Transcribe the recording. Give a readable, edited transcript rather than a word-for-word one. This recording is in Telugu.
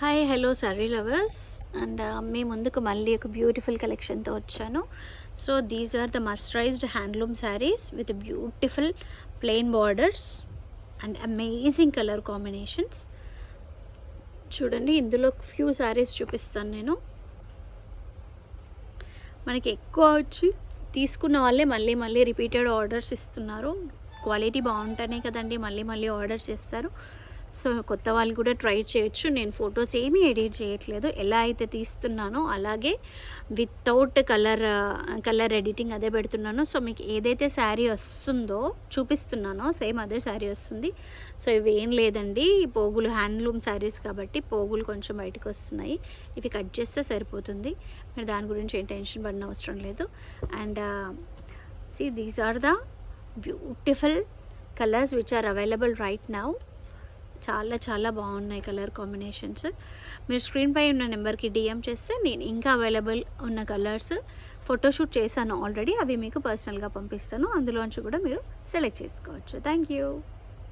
Hi hello sari lovers and మీ ముందుకు మళ్ళీ ఒక బ్యూటిఫుల్ కలెక్షన్తో వచ్చాను. So these are the mercerised handloom saris with beautiful plain borders and amazing colour combinations. చూడండి, ఇందులో ఫ్యూ శారీస్ చూపిస్తాను నేను. మనకి ఎక్కువ వచ్చి తీసుకున్న వాళ్ళే మళ్ళీ మళ్ళీ రిపీటెడ్ ఆర్డర్స్ ఇస్తున్నారు. క్వాలిటీ బాగుంటేనే కదండి మళ్ళీ మళ్ళీ ఆర్డర్ చేస్తారు. సో కొత్త వాళ్ళు కూడా ట్రై చేయొచ్చు. నేను ఫొటోస్ ఏమీ ఎడిట్ చేయట్లేదు, ఎలా అయితే తీస్తున్నానో అలాగే వితౌట్ కలర్ ఎడిటింగ్ అదే పెడుతున్నాను. సో మీకు ఏదైతే శారీ వస్తుందో చూపిస్తున్నానో సేమ్ అదే శారీ వస్తుంది. సో ఇవి ఏం లేదండి, పోగులు హ్యాండ్లూమ్ శారీస్ కాబట్టి పోగులు కొంచెం బయటకు వస్తున్నాయి. ఇవి కట్ చేస్తే సరిపోతుంది, మీరు దాని గురించి ఏం టెన్షన్ పడిన అవసరం లేదు. And see, these are the beautiful colors which are available right now. చాలా చాలా బాగున్నాయి కలర్ కాంబినేషన్స్. మీరు స్క్రీన్ పై ఉన్న నెంబర్కి డిఎం చేస్తే నేను ఇంకా అవైలబుల్ ఉన్న కలర్స్ ఫోటోషూట్ చేశాను ఆల్రెడీ, అవి మీకు పర్సనల్గా పంపిస్తాను. అందులోంచి కూడా మీరు సెలెక్ట్ చేసుకోవచ్చు. Thank you.